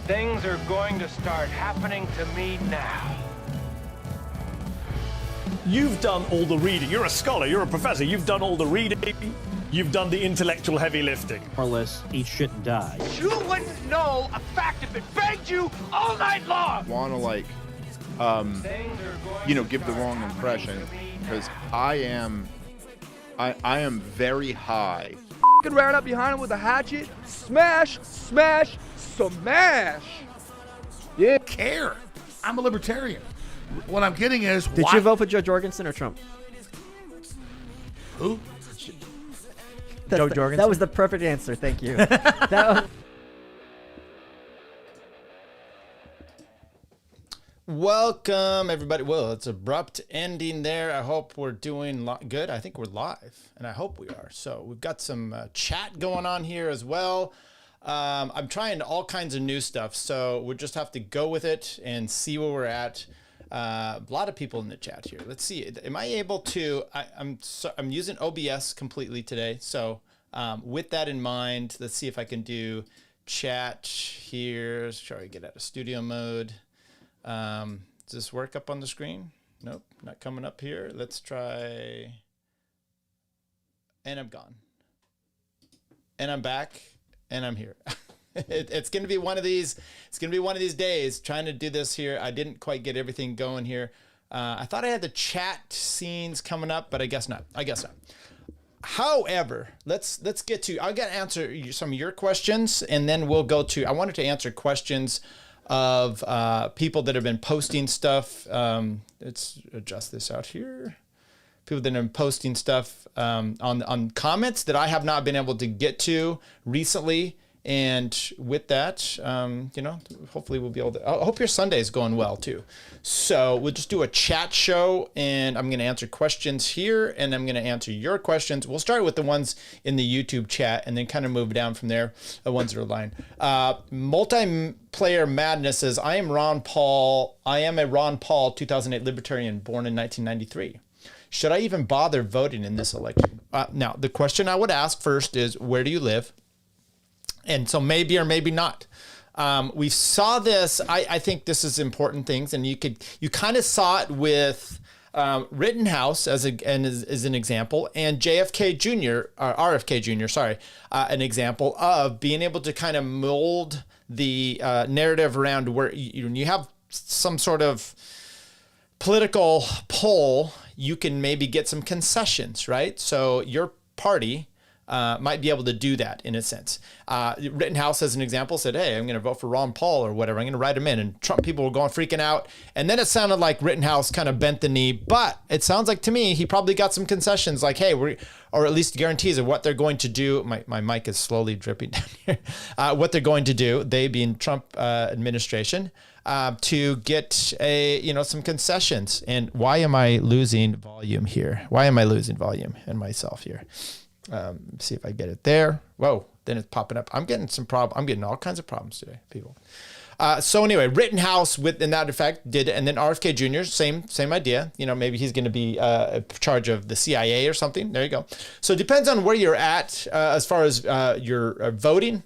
Things are going to start happening to me now. You've done all the reading. You're a scholar, you're a professor. You've done all the reading. You've done the intellectual heavy lifting. More or less, eat shit and die. You wouldn't know a fact if it begged you all night long. Want to give the wrong impression, because I am very high. Ran up behind him with a hatchet, smash, smash, smash. Yeah. Care. I'm a libertarian. What I'm getting is, Did you vote for Joe Jorgensen or Trump? Who? Joe Jorgensen. That was the perfect answer. Thank you. That was... Welcome, everybody. Well, it's abrupt ending there. I hope we're doing good. I think we're live, and I hope we are. So we've got some chat going on here as well. I'm trying all kinds of new stuff, so we'll just have to go with it and see where we're at. A lot of people in the chat here. Let's see. Am I able to? I'm using OBS completely today. So with that in mind, let's see if I can do chat here. Try to get out of studio mode. Does this work up on the screen? Nope, not coming up here. Let's try. And I'm gone. And I'm back. And I'm here. It's going to be one of these. It's going to be one of these days trying to do this here. I didn't quite get everything going here. I thought I had the chat scenes coming up, but I guess not. However, let's get to. I got to answer some of your questions, and then we'll go to. I wanted to answer questions of people that have been posting stuff. Let's adjust this out here. People that have been posting stuff on comments that I have not been able to get to recently. And with that, hopefully we'll be able to. I hope your Sunday is going well too. So we'll just do a chat show, and I'm going to answer questions here, and I'm going to answer your questions. We'll start with the ones in the YouTube chat, and then kind of move down from there. The ones that are aligned. Multiplayer Madness says, I am Ron Paul. I am a Ron Paul 2008 libertarian born in 1993. Should I even bother voting in this election? Now, the question I would ask first is, where do you live? And so maybe or maybe not. We saw this. I think this is important things, and you kind of saw it with Rittenhouse as an example, and JFK Jr. or RFK Jr. Sorry, an example of being able to kind of mold the narrative around where you have some sort of political poll. You can maybe get some concessions, right? So your party might be able to do that in a sense. Rittenhouse, as an example, said, hey, I'm going to vote for Ron Paul or whatever. I'm going to write him in. And Trump people were going freaking out. And then it sounded like Rittenhouse kind of bent the knee. But it sounds like to me, he probably got some concessions like, hey, or at least guarantees of what they're going to do. My mic is slowly dripping down here. What they're going to do, they being Trump administration, to get some concessions. And why am I losing volume here? Why am I losing volume in myself here? See if I get it there. Whoa, then it's popping up. I'm getting I'm getting all kinds of problems today, people. So anyway, Rittenhouse in that effect did it, and then RFK Jr. same idea. Maybe he's going to be in charge of the CIA or something. There you go. So it depends on where you're at as far as your voting.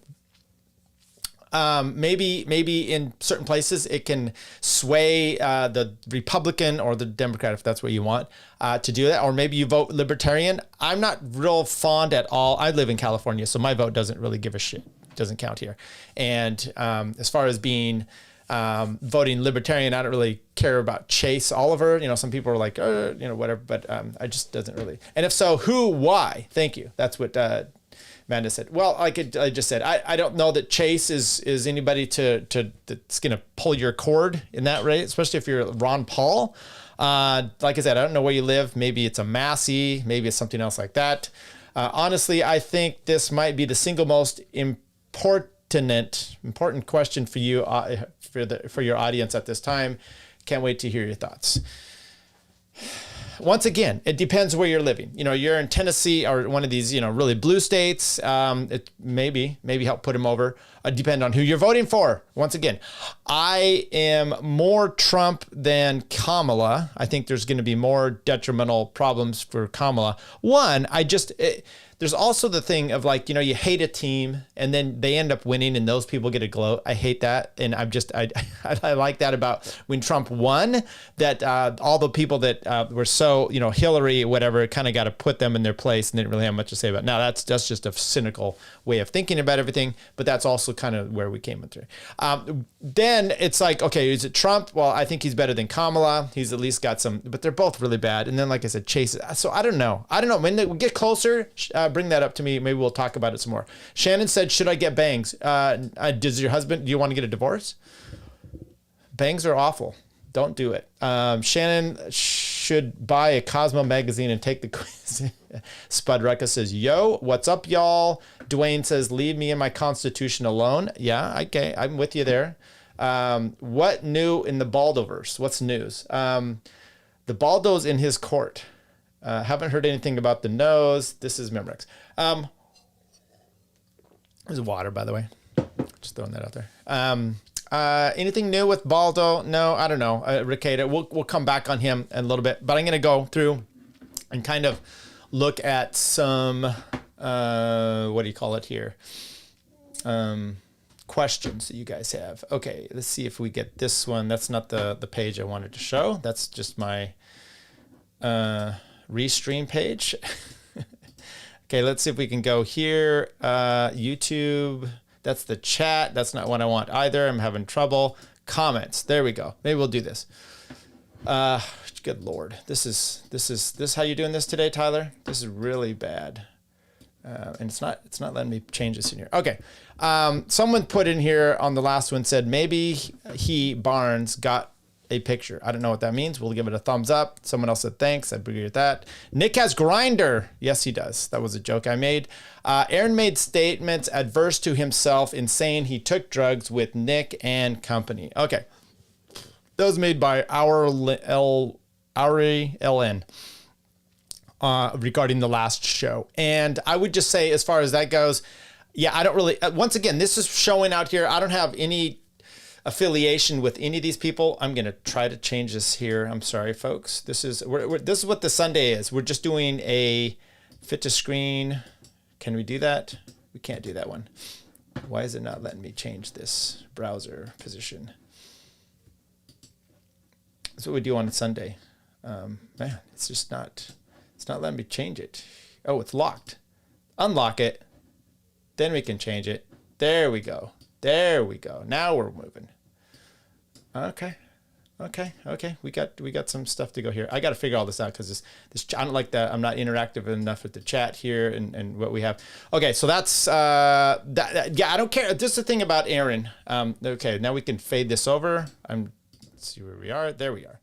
Maybe in certain places it can sway the Republican or the Democrat, if that's what you want to do that. Or maybe you vote Libertarian. I'm not real fond at all. I live in California, so my vote doesn't really give a shit. It doesn't count here. And as far as being voting Libertarian, I don't really care about Chase Oliver. Some people are like, whatever. But I just doesn't really. And if so, who, why? Thank you. That's what Amanda said. Well, I just said, I don't know that Chase is anybody that's going to pull your cord in that rate, especially if you're Ron Paul. Like I said, I don't know where you live. Maybe it's a Massey. Maybe it's something else like that. Honestly, I think this might be the single most important question for you, for your audience at this time. Can't wait to hear your thoughts. Once again, it depends where you're living. You're in Tennessee or one of these, really blue states. It maybe help put him over. Depend on who you're voting for. Once again, I am more Trump than Kamala. I think there's going to be more detrimental problems for Kamala. One, there's also the thing of like, you hate a team and then they end up winning and those people get a gloat. I hate that. And I like that about when Trump won, that all the people that were so, Hillary, whatever, kind of got to put them in their place and didn't really have much to say about it. Now that's just a cynical way of thinking about everything, but that's also kind of where we came through. Then it's like, okay, is it Trump? Well, I think he's better than Kamala. He's at least got some, but they're both really bad. And then, like I said, Chase. So I don't know. When we get closer, bring that up to me. Maybe we'll talk about it some more. Shannon said, should I get bangs? Does your husband, do you want to get a divorce? Bangs are awful. Don't do it. Shannon should buy a Cosmo magazine and take the quiz. Spud Ruckus says, yo, what's up, y'all? Dwayne says, leave me and my Constitution alone. Yeah, okay, I'm with you there. What new in the Baldoverse? What's news? The Baldo's in his court. Haven't heard anything about the nose. This is Memorex. There's water, by the way. Just throwing that out there. Anything new with Baldo? No, I don't know. Ricada, we'll come back on him in a little bit. But I'm going to go through and kind of look at some, what do you call it here? Questions that you guys have. Okay, let's see if we get this one. That's not the page I wanted to show. That's just my restream page. Okay, let's see if we can go here. YouTube. That's the chat. That's not what I want either. I'm having trouble. Comments. There we go. Maybe we'll do this. Good Lord. This is how you doing this today, Tyler? This is really bad. And it's not letting me change this in here. Okay. Someone put in here on the last one, said maybe Barnes got a picture. I don't know what that means. We'll give it a thumbs up. Someone else said thanks. I agree with that. Nick has Grinder. Yes, he does. That was a joke I made. Aaron made statements adverse to himself in saying he took drugs with Nick and company. Okay. Those made by Ari LN. Regarding the last show. And I would just say, as far as that goes, yeah, I don't really, once again, this is showing out here. I don't have any affiliation with any of these people. I'm going to try to change this here. I'm sorry, folks. This is what the Sunday is. We're just doing a fit to screen. Can we do that? We can't do that one. Why is it not letting me change this browser position? That's what we do on a Sunday. Man, it's just not... It's not letting me change it. Oh, it's locked. Unlock it. Then we can change it. There we go. There we go. Now we're moving. Okay. We got some stuff to go here. I got to figure all this out because this I don't like that. I'm not interactive enough with the chat here and what we have. Okay, so that's that. Yeah, I don't care. This is the thing about Aaron. Okay, now we can fade this over. Let's see where we are. There we are.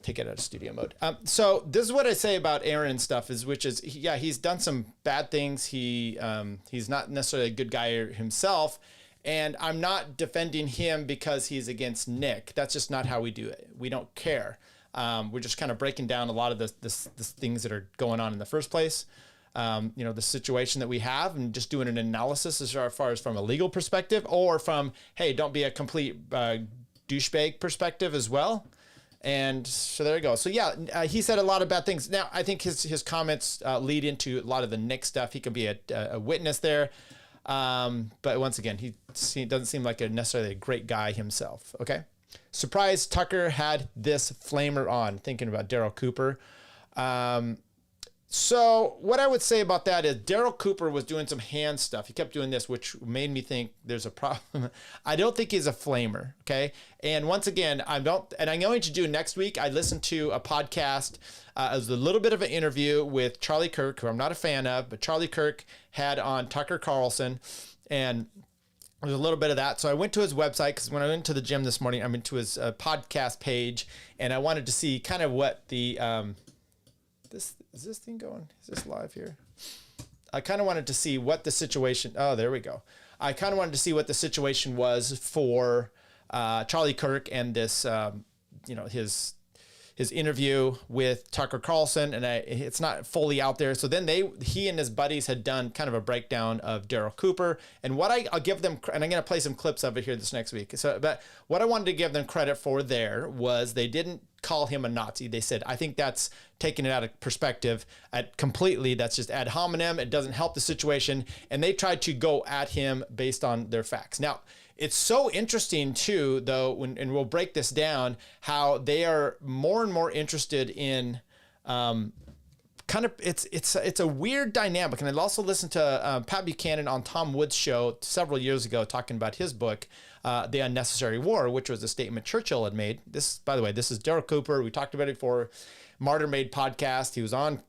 Take it out of studio mode. So this is what I say about Aaron stuff he's done some bad things. He's not necessarily a good guy himself, and I'm not defending him because he's against Nick. That's just not how we do it. We don't care. We're just kind of breaking down a lot of the things that are going on in the first place. The situation that we have, and just doing an analysis as far as from a legal perspective or from, hey, don't be a complete douchebag perspective as well. And so there you go. So yeah, he said a lot of bad things. Now I think his comments lead into a lot of the Nick stuff. He can be a witness there, but once again, he doesn't seem like necessarily a great guy himself. Okay, surprise! Tucker had this flamer on. Thinking about Daryl Cooper. So what I would say about that is Daryl Cooper was doing some hand stuff. He kept doing this, which made me think there's a problem. I don't think he's a flamer, okay? And once again, I'm going to do next week. I listened to a podcast. It was a little bit of an interview with Charlie Kirk, who I'm not a fan of, but Charlie Kirk had on Tucker Carlson, and there's a little bit of that. So I went to his website because when I went to the gym this morning, I went to his podcast page, and I wanted to see kind of what the is this thing going? Is this live here? I kind of wanted to see what the situation. Oh, there we go. I kind of wanted to see what the situation was for Charlie Kirk and this, his his interview with Tucker Carlson, and it's not fully out there. So then he and his buddies had done kind of a breakdown of Daryl Cooper, and what I'll give them, and I'm going to play some clips of it here this next week. So, but what I wanted to give them credit for there was they didn't call him a Nazi. They said, I think that's taking it out of perspective completely. That's just ad hominem. It doesn't help the situation. And they tried to go at him based on their facts. Now, it's so interesting too, though, and we'll break this down, how they are more and more interested in it's a weird dynamic. And I also listened to Pat Buchanan on Tom Wood's show several years ago talking about his book, The Unnecessary War, which was a statement Churchill had made. This, by the way, this is Daryl Cooper. We talked about it before. Martyr Made podcast. He was on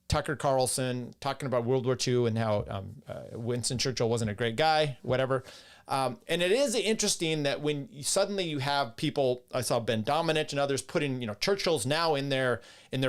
Tucker Carlson talking about World War II and how Winston Churchill wasn't a great guy, whatever. And it is interesting that when suddenly you have people, I saw Ben Domenech and others putting, Churchill's now in their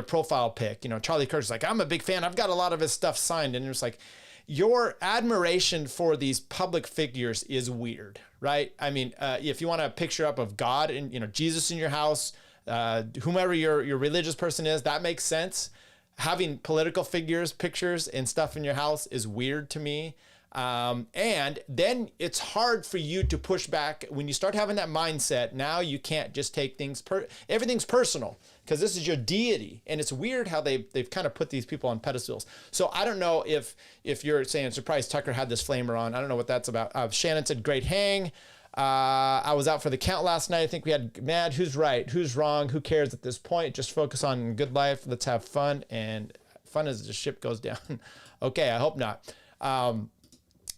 profile pic. Charlie Kirk's like, I'm a big fan. I've got a lot of his stuff signed. And it's like, your admiration for these public figures is weird, right? I mean, if you want a picture up of God and, Jesus in your house, whomever your religious person is, that makes sense. Having political figures, pictures and stuff in your house is weird to me. And then it's hard for you to push back when you start having that mindset. Now you can't just take things, everything's personal because this is your deity. And it's weird how they've kind of put these people on pedestals. So I don't know if you're saying, surprised Tucker had this flamer on. I don't know what that's about. Shannon said, great hang. I was out for the count last night. I think we had mad. Who's right? Who's wrong? Who cares at this point? Just focus on good life. Let's have fun. And fun as the ship goes down. Okay, I hope not.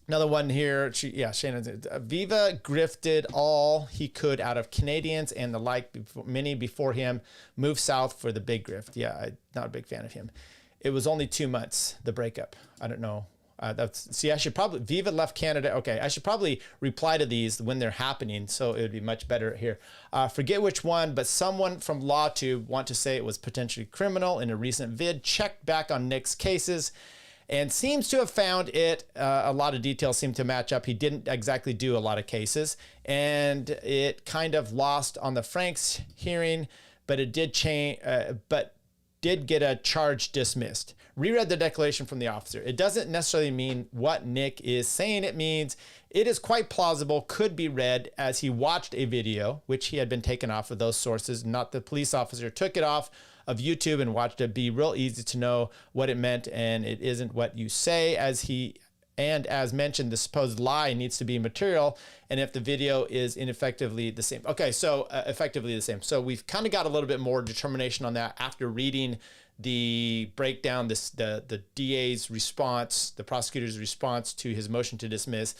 Another one here. Shannon said, Viva grifted all he could out of Canadians and the like. Many before him moved south for the big grift. Yeah, I'm not a big fan of him. It was only 2 months, the breakup. I don't know. I should probably, Viva left Canada. Okay, I should probably reply to these when they're happening, so it would be much better here. Forget which one, but someone from LawTube want to say it was potentially criminal in a recent vid. Checked back on Nick's cases and seems to have found it. A lot of details seem to match up. He didn't exactly do a lot of cases, and it kind of lost on the Franks hearing, but it did change, but did get a charge dismissed. Reread the declaration from the officer. It doesn't necessarily mean what Nick is saying it means. It is quite plausible, could be read as he watched a video, which he had been taken off of those sources, not the police officer took it off of YouTube and watched it. Be real easy to know what it meant, and it isn't what you say. As mentioned, the supposed lie needs to be material, and if the video is ineffectively the same. Okay, so effectively the same. So we've kind of got a little bit more determination on that after reading the breakdown, the DA's response, the prosecutor's response to his motion to dismiss.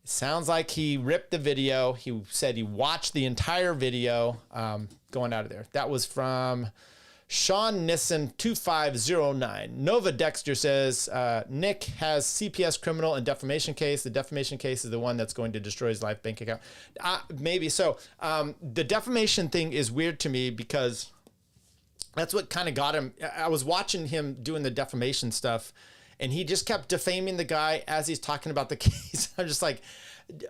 It sounds like he ripped the video. He said he watched the entire video going out of there. That was from Sean Nissen 2509. Nova Dexter says, Nick has CPS criminal and defamation case. The defamation case is the one that's going to destroy his life bank account. Maybe so. The defamation thing is weird to me because that's what kind of got him. I was watching him doing the defamation stuff, and he just kept defaming the guy as he's talking about the case. I'm just like,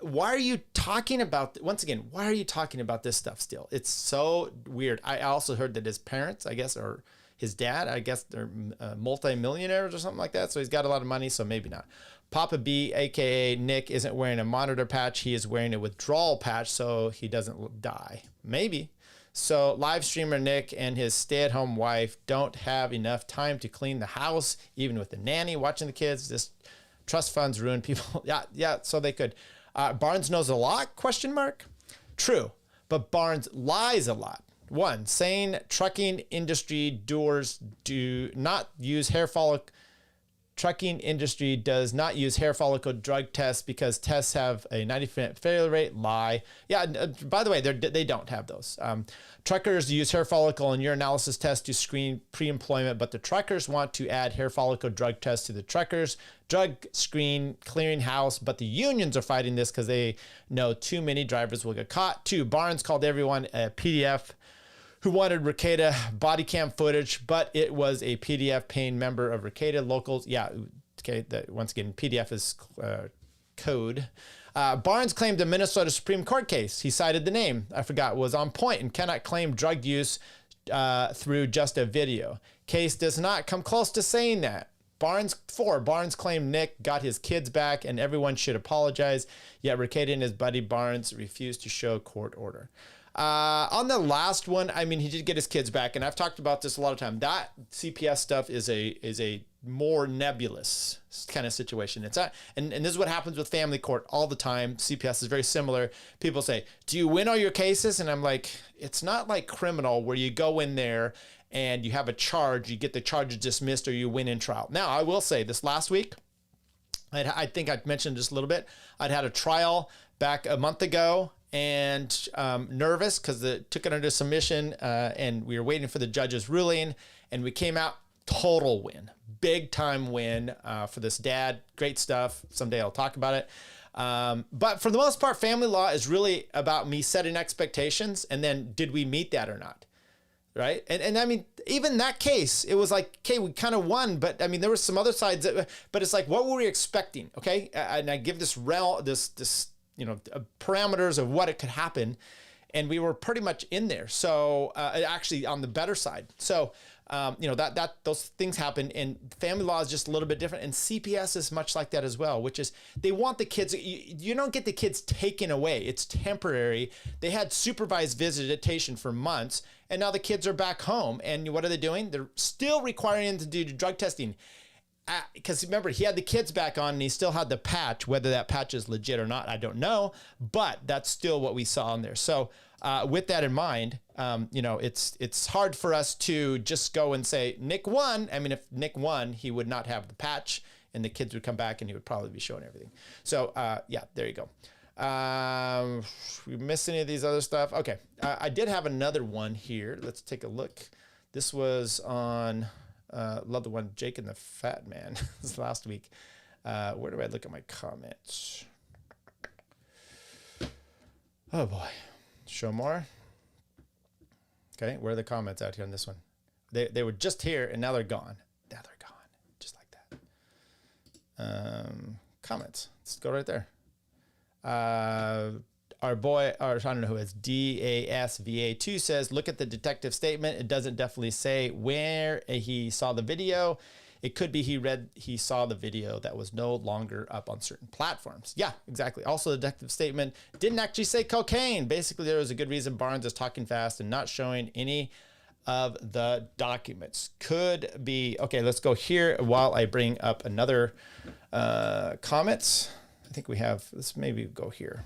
why are you talking about, once again, why are you talking about this stuff still? It's so weird. I also heard that his parents, I guess, or his dad, I guess they're multi-millionaires or something like that. So he's got a lot of money, so maybe not. Papa B, AKA Nick, isn't wearing a monitor patch. He is wearing a withdrawal patch so he doesn't die. Maybe. So live streamer Nick and his stay-at-home wife don't have enough time to clean the house, even with the nanny watching the kids. This trust funds ruin people. Yeah, so they could. Barnes knows a lot, ? True, but Barnes lies a lot. One, saying trucking industry doers do not use hair follicle. Trucking industry does not use hair follicle drug tests because tests have a 90% failure rate. Lie. Yeah, by the way, they don't have those. Truckers use hair follicle and urinalysis tests to screen pre-employment, but the truckers want to add hair follicle drug tests to the truckers drug screen clearinghouse, but the unions are fighting this because they know too many drivers will get caught. Two, Barnes called everyone a PDF who wanted Ricada body cam footage, but it was a PDF paying member of Ricada locals. Yeah, okay, once again, PDF is code. Barnes claimed a Minnesota Supreme Court case. He cited the name, I forgot, was on point and cannot claim drug use through just a video. Case does not come close to saying that. Barnes claimed Nick got his kids back and everyone should apologize, yet Riccati and his buddy Barnes refused to show court order. On the last one, I mean, he did get his kids back, and I've talked about this a lot of time. That CPS stuff is a more nebulous kind of situation. It's not, and this is what happens with family court all the time. CPS is very similar. People say, do you win all your cases? And I'm like, it's not like criminal where you go in there and you have a charge, you get the charges dismissed, or you win in trial. Now, I will say this last week, I think I'd mentioned just a little bit. I'd had a trial back a month ago, and nervous because it took it under submission, and we were waiting for the judge's ruling, and we came out total win, big time win for this dad. Great stuff. Someday I'll talk about it. But for the most part, family law is really about me setting expectations, and then did we meet that or not? Right. And I mean, even that case, it was like, okay, we kind of won, but I mean, there were some other sides but it's like, what were we expecting? Okay. And I give this parameters of what it could happen. And we were pretty much in there. So actually on the better side. So, those things happen, and family law is just a little bit different. And CPS is much like that as well, which is they want the kids, you don't get the kids taken away. It's temporary. They had supervised visitation for months, and now the kids are back home. And what are they doing? They're still requiring them to do drug testing. Because remember, he had the kids back on and he still had the patch. Whether that patch is legit or not, I don't know. But that's still what we saw in there. So with that in mind, it's hard for us to just go and say, Nick won. I mean, if Nick won, he would not have the patch and the kids would come back and he would probably be showing everything. So there you go. We missed any of these other stuff? Okay. I did have another one here. Let's take a look. This was on... love the one, Jake and the Fat Man. This is last week. Where do I look at my comments? Oh boy. Show more. Okay, where are the comments out here on this one? They were just here and now they're gone. Now they're gone. Just like that. Comments. Let's go right there. Our boy, or I don't know who it's, DASVA2 says, look at the detective statement. It doesn't definitely say where he saw the video. It could be he saw the video that was no longer up on certain platforms. Yeah, exactly. Also, the detective statement didn't actually say cocaine. Basically, there was a good reason Barnes is talking fast and not showing any of the documents. Could be, okay, let's go here while I bring up another comments. I think we have, let's maybe go here.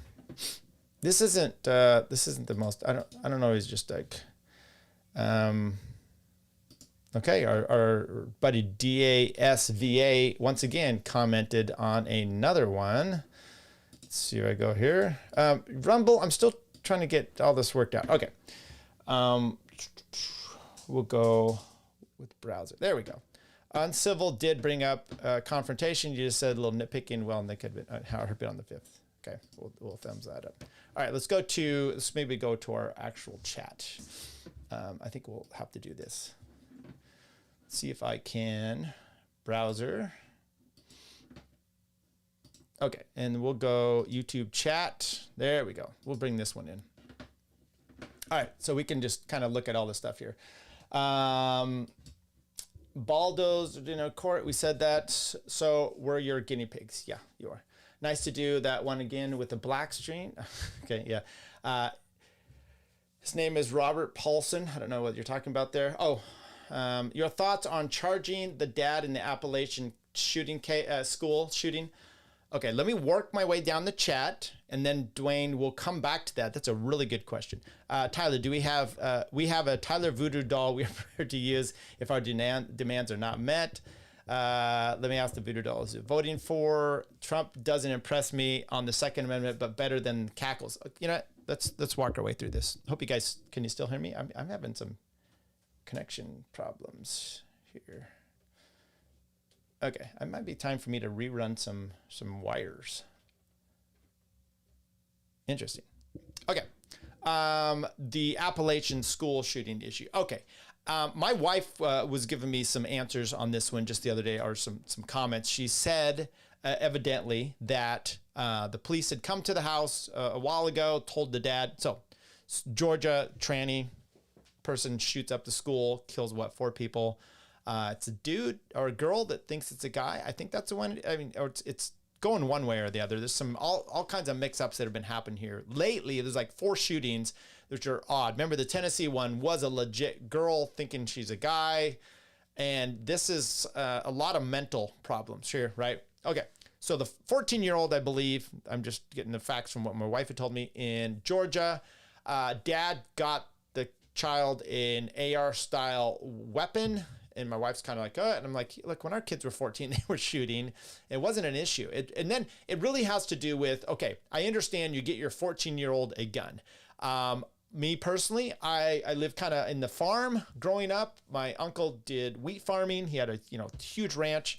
This isn't the most, I don't know. He's just like, okay. Our buddy DASVA once again commented on another one. Let's see if I go here. Rumble. I'm still trying to get all this worked out. Okay. We'll go with browser. There we go. Uncivil did bring up confrontation. You just said a little nitpicking. Well, Nick had been on the 5th. Okay, we'll thumbs that up. All right, let's maybe go to our actual chat. I think we'll have to do this. Let's see if I can browser. Okay, and we'll go YouTube chat. There we go. We'll bring this one in. All right, so we can just kind of look at all this stuff here. Baldo's, court, we said that. So we're your guinea pigs. Yeah, you are. Nice to do that one again with the black screen. Okay, yeah. His name is Robert Paulson. I don't know what you're talking about there. Oh, your thoughts on charging the dad in the Appalachian school shooting? Okay, let me work my way down the chat, and then Dwayne will come back to that. That's a really good question. Tyler, do we have a Tyler voodoo doll we are prepared to use if our demands are not met? Let me ask the voodoo doll, is it voting for Trump doesn't impress me on the Second Amendment, but better than cackles? Let's walk our way through this. Hope you guys, can you still hear me? I'm having some connection problems here. Okay, it might be time for me to rerun some wires. Interesting. Okay, the Appalachian school shooting issue. Okay. My wife was giving me some answers on this one just the other day, or some comments. She said, evidently, that the police had come to the house a while ago, told the dad. So, Georgia tranny, person shoots up the school, kills 4 people. It's a dude or a girl that thinks it's a guy. I think that's the one. I mean, or it's going one way or the other. There's some all kinds of mix-ups that have been happening here lately. There's like 4 shootings, which are odd. Remember, the Tennessee one was a legit girl thinking she's a guy, and this is a lot of mental problems here, right? Okay, so the 14-year-old, I believe, I'm just getting the facts from what my wife had told me, in Georgia, dad got the child an AR-style weapon. And my wife's kind of like, and I'm like, look, when our kids were 14, they were shooting. It wasn't an issue. And then it really has to do with, okay, I understand you get your 14-year-old a gun. Me personally, I lived kind of in the farm growing up. My uncle did wheat farming. He had a huge ranch.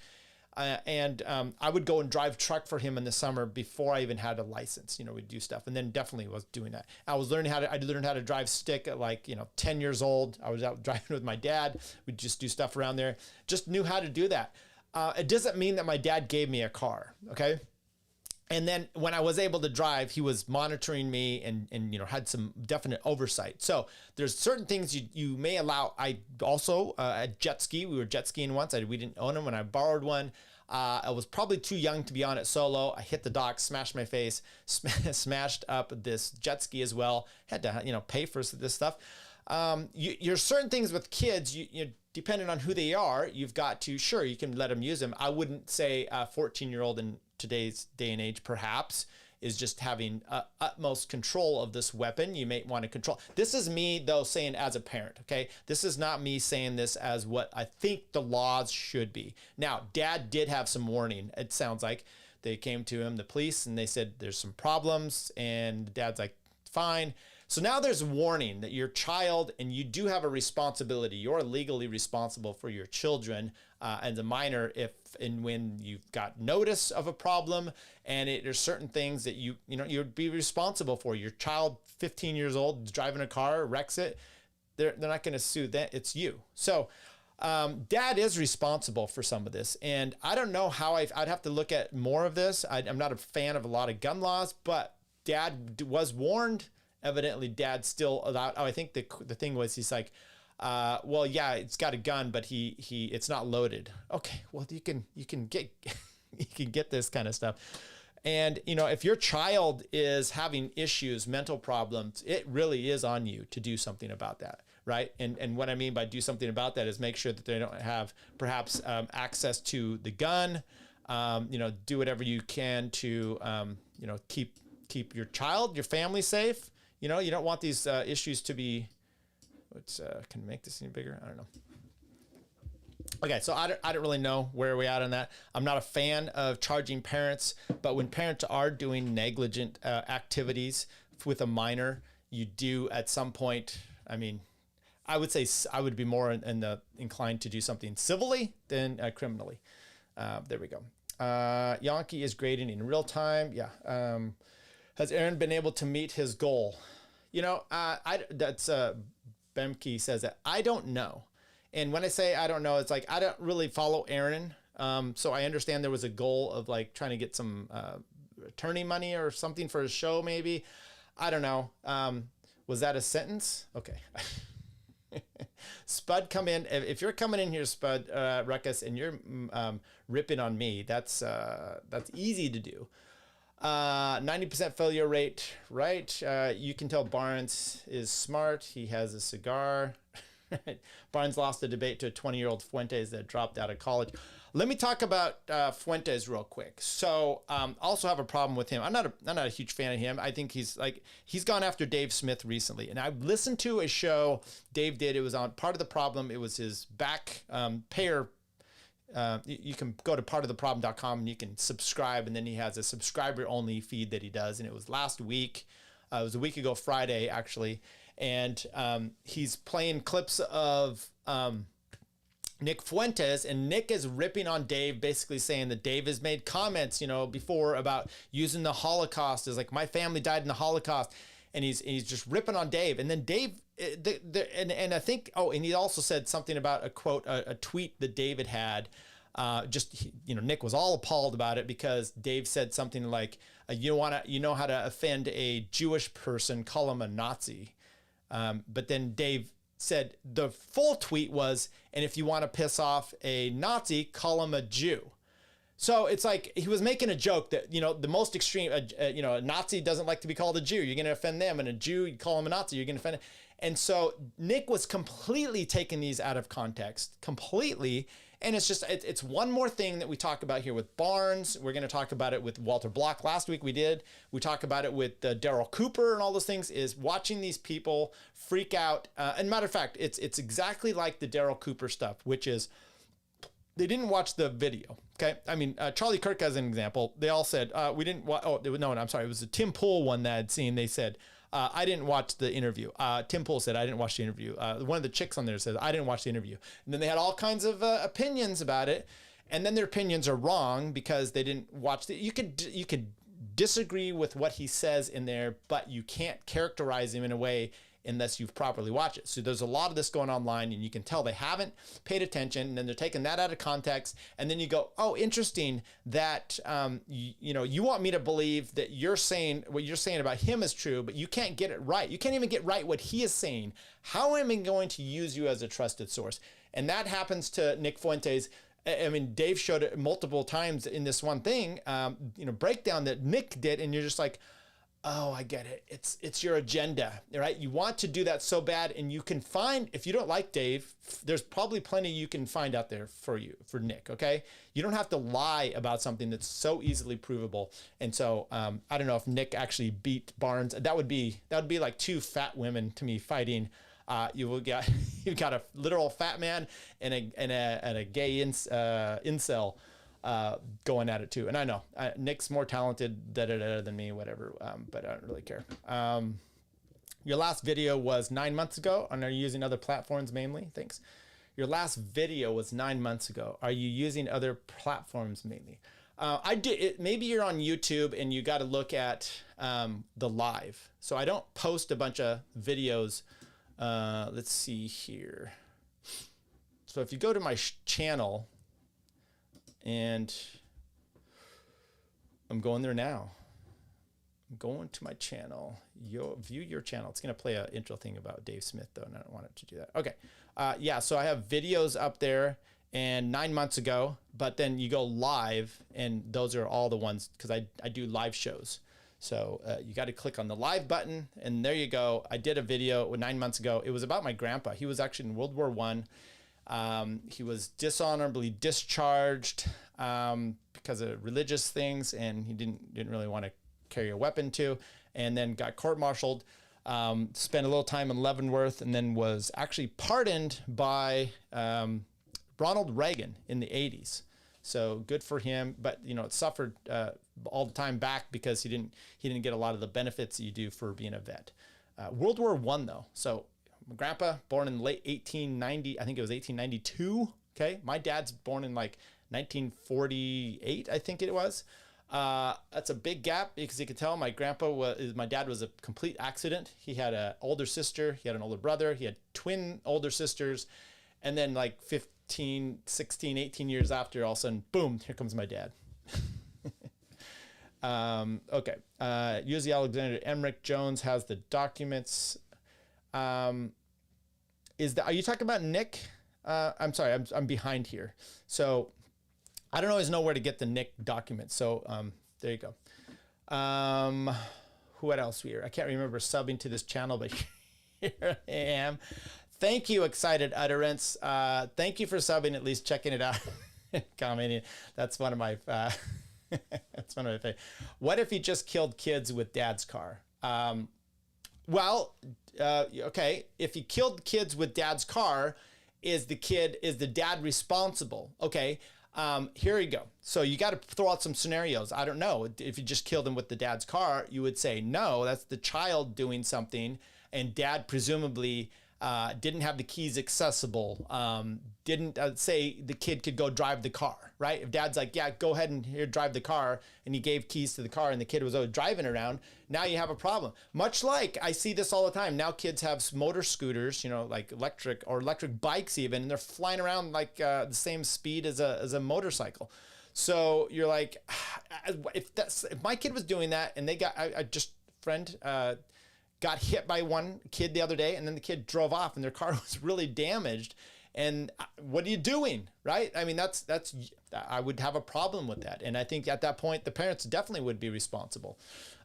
And I would go and drive truck for him in the summer before I even had a license. We'd do stuff, and then definitely was doing that. I learned how to drive stick at 10 years old. I was out driving with my dad. We'd just do stuff around there. Just knew how to do that. It doesn't mean that my dad gave me a car. Okay. And then when I was able to drive, he was monitoring me and had some definite oversight. So there's certain things you may allow. I also a jet ski. We were jet skiing once. We didn't own them. When I borrowed one, I was probably too young to be on it solo. I hit the dock, smashed my face, smashed up this jet ski as well. Had to pay for this stuff. You're certain things with kids. You depending on who they are, you've got to you can let them use them. I wouldn't say a 14-year-old in today's day and age perhaps is just having utmost control of this weapon. You may want to control. This is me though saying as a parent, okay? This is not me saying this as what I think the laws should be. Now, dad did have some warning. It sounds like they came to him, the police, and they said there's some problems, and dad's like, fine. So now there's a warning that your child, and you do have a responsibility. You're legally responsible for your children as a minor if and when you've got notice of a problem, and there's certain things that you'd be responsible for. Your child, 15 years old, driving a car, wrecks it. They're not going to sue that. It's you. So dad is responsible for some of this, and I don't know how I'd have to look at more of this. I'm not a fan of a lot of gun laws, but dad was warned. Evidently, dad still allowed. I think the thing was he's like, well, yeah, it's got a gun, but it's not loaded. Okay, well you can get you can get this kind of stuff. And if your child is having issues, mental problems, it really is on you to do something about that, right? And what I mean by do something about that is make sure that they don't have perhaps access to the gun. Do whatever you can to keep your child, your family safe. You don't want these issues to be. Can make this any bigger? I don't know. Okay, so I don't really know where we're at on that. I'm not a fan of charging parents, but when parents are doing negligent activities with a minor, you do at some point. I mean, I would say I would be more inclined to do something civilly than criminally. There we go. Yankee is grading in real time. Yeah. Has Aaron been able to meet his goal? That's Bemke says that. I don't know. And when I say I don't know, it's like I don't really follow Aaron. So I understand there was a goal of trying to get some attorney money or something for his show, maybe. I don't know. Was that a sentence? Okay. Spud, come in. If you're coming in here, Spud, Ruckus, and you're ripping on me, that's easy to do. 90% failure rate, right? You can tell Barnes is smart. He has a cigar. Barnes lost the debate to a 20-year-old Fuentes that dropped out of college. Let me talk about Fuentes real quick. So also have a problem with him. I'm not a huge fan of him. I think he's gone after Dave Smith recently. And I listened to a show Dave did. It was on Part of the Problem. It was his back payer. You can go to partoftheproblem.com and you can subscribe, and then he has a subscriber only feed that he does. And it was last week. It was a week ago Friday, actually. And he's playing clips of Nick Fuentes, and Nick is ripping on Dave, basically saying that Dave has made comments, before about using the Holocaust as my family died in the Holocaust. And he's just ripping on Dave. And then Dave, and I think, and he also said something about a quote, a tweet that David had. Nick was all appalled about it because Dave said something like, you know how to offend a Jewish person, call him a Nazi. But then Dave said the full tweet was, and if you want to piss off a Nazi, call him a Jew. So it's like he was making a joke that, the most extreme, a Nazi doesn't like to be called a Jew. You're going to offend them. And a Jew, you call him a Nazi, you're going to offend him. And so Nick was completely taking these out of context, completely. And it's just, it's one more thing that we talk about here with Barnes. We're going to talk about it with Walter Block. Last week we did. We talk about it with Daryl Cooper and all those things, is watching these people freak out. And matter of fact, it's exactly like the Daryl Cooper stuff, which is, they didn't watch the video. Okay. I mean, Charlie Kirk as an example, they all said, we didn't watch. Oh, no, I'm sorry. It was the Tim Pool one that I'd seen. They said, I didn't watch the interview. Tim Pool said, I didn't watch the interview. One of the chicks on there said, I didn't watch the interview. And then they had all kinds of opinions about it. And then their opinions are wrong because they didn't watch the, you could disagree with what he says in there, but you can't characterize him in a way unless you've properly watched it. So there's a lot of this going online, and you can tell they haven't paid attention, and then they're taking that out of context. And then you go, oh, interesting that, you want me to believe that you're saying what you're saying about him is true, but you can't get it right. You can't even get right what he is saying. How am I going to use you as a trusted source? And that happens to Nick Fuentes. I mean, Dave showed it multiple times in this one thing, breakdown that Nick did, and you're just like, oh, I get it. It's your agenda, right? You want to do that so bad, and you can find, if you don't like Dave, there's probably plenty you can find out there for Nick, okay? You don't have to lie about something that's so easily provable. And so I don't know if Nick actually beat Barnes. That would be like two fat women to me fighting. You've got a literal fat man and a gay incel going at it too. And I know Nick's more talented than me, whatever, but I don't really care. Your last video was 9 months ago, and are you using other platforms mainly? Thanks. Your last video was 9 months ago. Are you using other platforms mainly? I did. Maybe you're on YouTube and you got to look at the live. So I don't post a bunch of videos. Let's see here. So if you go to my channel, and I'm going there now. I'm going to my channel. View your channel. It's going to play an intro thing about Dave Smith, though, and I don't want it to do that. Okay. So I have videos up there, and 9 months ago, but then you go live, and those are all the ones, because I do live shows. So you got to click on the live button, and there you go. I did a video 9 months ago. It was about my grandpa. He was actually in World War I. He was dishonorably discharged because of religious things, and he didn't really want to carry a weapon too, and then got court-martialed, spent a little time in Leavenworth, and then was actually pardoned by Ronald Reagan in the 80s. So good for him, but it suffered all the time back because he didn't get a lot of the benefits you do for being a vet. World War I though, so. My grandpa, born in late 1890, I think it was 1892. Okay. My dad's born in like 1948, I think it was. That's a big gap because you could tell my dad was a complete accident. He had an older sister, he had an older brother, he had twin older sisters. And then like 15, 16, 18 years after, all of a sudden, boom, here comes my dad. Okay. Uzi Alexander Emmerich Jones has the documents. Are you talking about Nick? I'm sorry, I'm behind here. So I don't always know where to get the Nick documents. So there you go. What else here? I can't remember subbing to this channel, but here I am. Thank you, Excited Utterance. Thank you for subbing, at least checking it out, commenting. That's one of my that's one of my favorites. What if he just killed kids with dad's car? Okay, if he killed kids with dad's car, is the dad responsible? Okay, here you go. So you got to throw out some scenarios. I don't know. If you just killed him with the dad's car, you would say, no, that's the child doing something, and dad presumably didn't have the keys accessible, didn't say the kid could go drive the car, right? If dad's like, yeah, go ahead and here, drive the car, and he gave keys to the car and the kid was driving around, now you have a problem. Much like I see this all the time. Now kids have motor scooters, like electric bikes even, and they're flying around like the same speed as a motorcycle. So you're like, if my kid was doing that and they got, got hit by one kid the other day, and then the kid drove off and their car was really damaged. And what are you doing, right? I mean, I would have a problem with that. And I think at that point, the parents definitely would be responsible.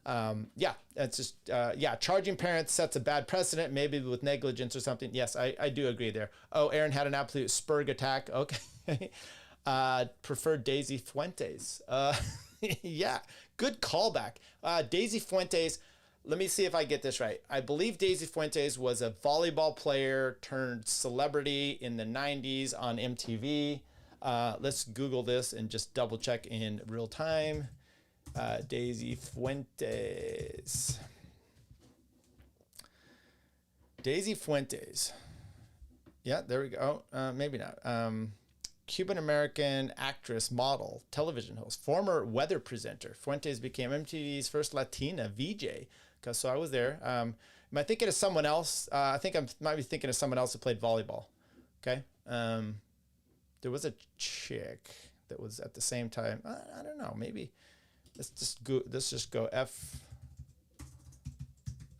That's just, charging parents sets a bad precedent, maybe with negligence or something. Yes, I do agree there. Oh, Aaron had an absolute spurg attack. Okay. Preferred Daisy Fuentes. Yeah, good callback. Daisy Fuentes, let me see if I get this right. I believe Daisy Fuentes was a volleyball player turned celebrity in the 90s on MTV. Let's Google this and just double check in real time. Daisy Fuentes. Daisy Fuentes. Yeah, there we go. Maybe not. Cuban-American actress, model, television host, former weather presenter. Fuentes became MTV's first Latina VJ. So I was there. Am I thinking of someone else? I think I might be thinking of someone else who played volleyball. Okay. There was a chick that was at the same time. I don't know. Maybe let's just go F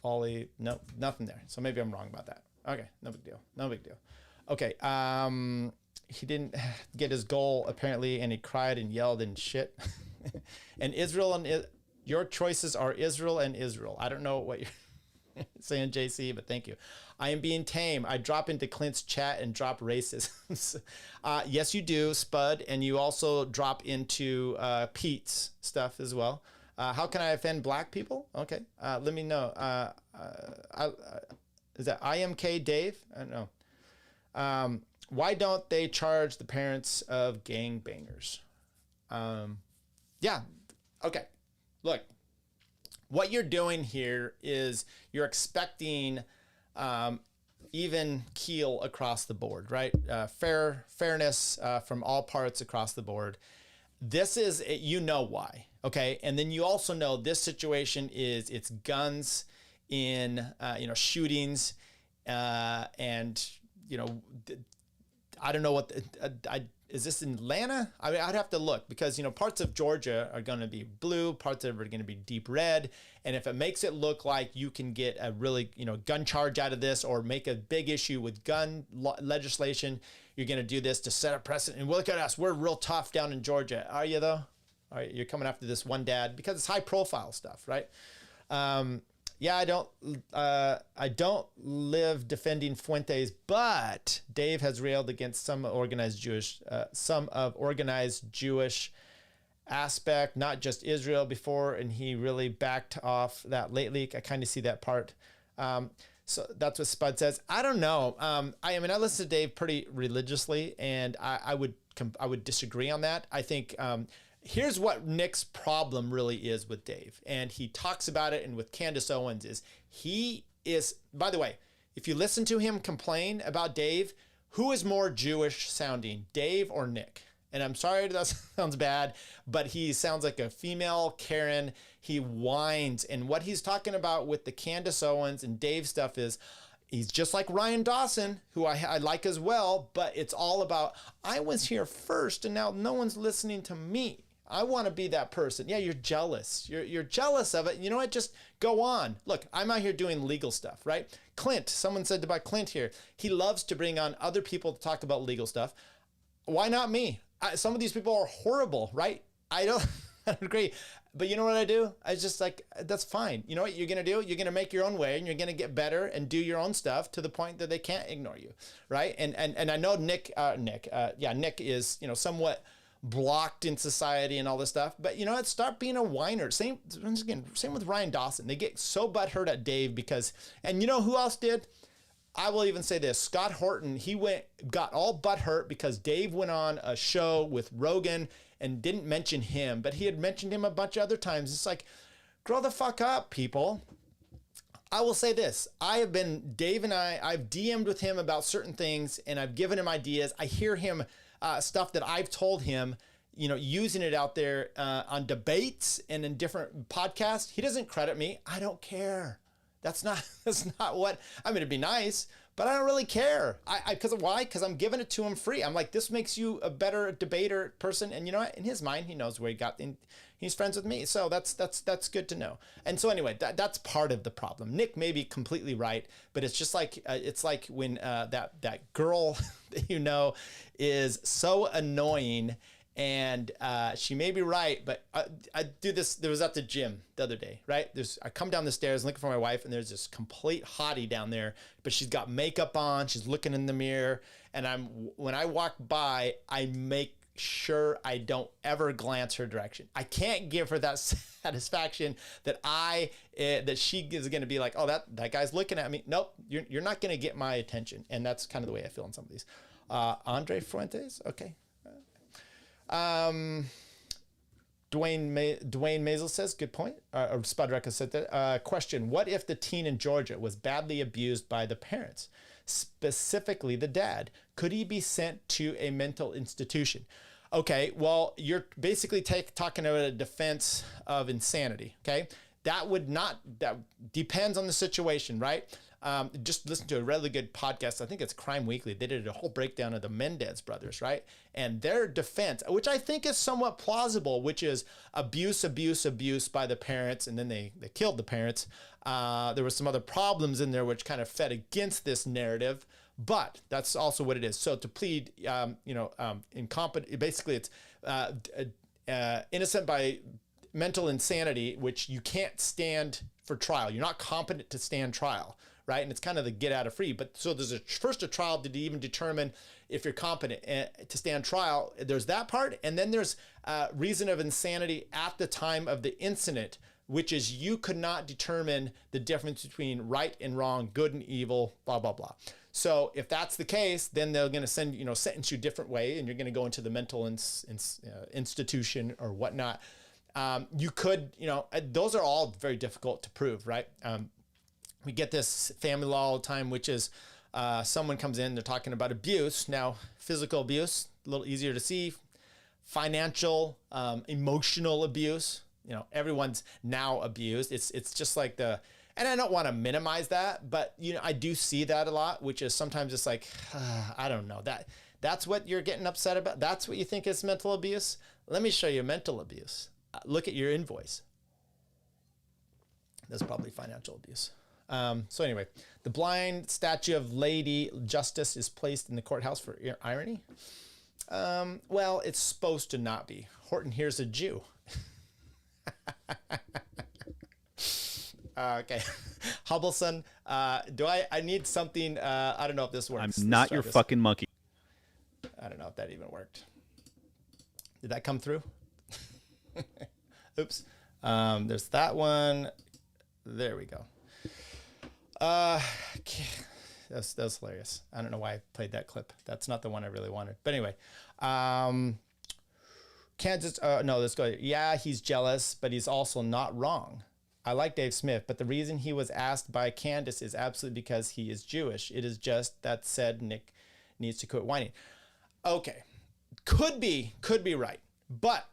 volley. No, nothing there. So maybe I'm wrong about that. Okay. No big deal. Okay. He didn't get his goal apparently, and he cried and yelled and shit. And Israel and your choices are Israel and Israel. I don't know what you're saying, JC, but thank you. I am being tame. I drop into Clint's chat and drop racism. Yes, you do, Spud, and you also drop into Pete's stuff as well. How can I offend black people? Okay, let me know. Is that IMK Dave? I don't know. Why don't they charge the parents of gangbangers? Okay. Look, what you're doing here is you're expecting even keel across the board, right? Fairness from all parts across the board. This is, you know why, okay? And then you also know this situation it's guns in, shootings, and, I don't know what, is this in Atlanta? I mean, I'd have to look because, parts of Georgia are going to be blue, parts of it are going to be deep red. And if it makes it look like you can get a really, gun charge out of this or make a big issue with gun legislation, you're going to do this to set a precedent. And look at us, we're real tough down in Georgia. Are you though? All right, you're coming after this one dad because it's high profile stuff, right? I don't live defending Fuentes, but Dave has railed against some of organized Jewish aspect, not just Israel before, and he really backed off that lately. I kind of see that part. So that's what Spud says. I don't know. I listen to Dave pretty religiously, and I would disagree on that. I think here's what Nick's problem really is with Dave, and he talks about it, and with Candace Owens by the way, if you listen to him complain about Dave, who is more Jewish sounding, Dave or Nick? And I'm sorry that sounds bad, but he sounds like a female Karen. He whines, and what he's talking about with the Candace Owens and Dave stuff is, he's just like Ryan Dawson, who I like as well, but it's all about, I was here first and now no one's listening to me. I want to be that person. Yeah, you're jealous. You're jealous of it. You know what? Just go on. Look, I'm out here doing legal stuff, right? Clint, someone said about Clint here, he loves to bring on other people to talk about legal stuff. Why not me? Some of these people are horrible, right? I don't agree. But you know what I do? I just like, that's fine. You know what you're going to do? You're going to make your own way, and you're going to get better and do your own stuff to the point that they can't ignore you, right? And I know Nick is, somewhat blocked in society and all this stuff, but start being a whiner. Same with Ryan Dawson. They get so butthurt at Dave because, and you know who else did? I will even say this, Scott Horton, got all butthurt because Dave went on a show with Rogan and didn't mention him, but he had mentioned him a bunch of other times. It's like, grow the fuck up, people. I will say this, I've DM'd with him about certain things, and I've given him ideas. I hear him stuff that I've told him, using it out there on debates and in different podcasts. He doesn't credit me. I don't care. That's not what, it'd be nice, but I don't really care. Because why? Because I'm giving it to him free. I'm like, this makes you a better debater person. And you know what? In his mind, he knows where he He's friends with me, so that's good to know. And so anyway, that's part of the problem. Nick may be completely right, but it's just like it's like when that girl that you know is so annoying. And she may be right, but I do this. There was at the gym the other day, right? I come down the stairs looking for my wife, and there's this complete hottie down there, but she's got makeup on. She's looking in the mirror, and when I walk by, I make sure I don't ever glance her direction. I can't give her that satisfaction that that she is going to be like, oh, that guy's looking at me. Nope, you're not going to get my attention, and that's kind of the way I feel in some of these. Andre Fuentes, okay. Dwayne Mazel says, good point. Spud Recca said that. Question: what if the teen in Georgia was badly abused by the parents, specifically the dad? Could he be sent to a mental institution? Okay, well, you're basically talking about a defense of insanity. Okay, that depends on the situation, right? Just listen to a really good podcast. I think it's Crime Weekly. They did a whole breakdown of the Mendez brothers, right? And their defense, which I think is somewhat plausible, which is abuse by the parents, and then they killed the parents. There were some other problems in there which kind of fed against this narrative, but that's also what it is. So to plead, incompetent, basically it's innocent by mental insanity, which you can't stand for trial. You're not competent to stand trial, right? And it's kind of the get out of free. But so there's first a trial to even determine if you're competent to stand trial. There's that part. And then there's reason of insanity at the time of the incident, which is you could not determine the difference between right and wrong, good and evil, blah, blah, blah. So if that's the case, then they're going to sentence you a different way, and you're going to go into the mental institution or whatnot. You could, those are all very difficult to prove, right? We get this family law all the time, which is someone comes in, they're talking about abuse. Now, physical abuse, a little easier to see. Financial, emotional abuse, everyone's now abused. It's just like and I don't want to minimize that, but I do see that a lot, which is sometimes it's like, I don't know, that's what you're getting upset about. That's what you think is mental abuse. Let me show you mental abuse. Look at your invoice. That's probably financial abuse. So anyway, the blind statue of Lady Justice is placed in the courthouse for irony. Well, it's supposed to not be. Horton here's a Jew. Okay. Hubbleson, I need something, I don't know if this works. I'm not your fucking monkey. I don't know if that even worked. Did that come through? Oops. There's that one. There we go. That's hilarious. I don't know why I played that clip. That's not the one I really wanted. But anyway, Kansas. No, let's go. Yeah, he's jealous, but he's also not wrong. I like Dave Smith, but the reason he was asked by Candace is absolutely because he is Jewish. It is just that said Nick needs to quit whining. Okay. Could be right. But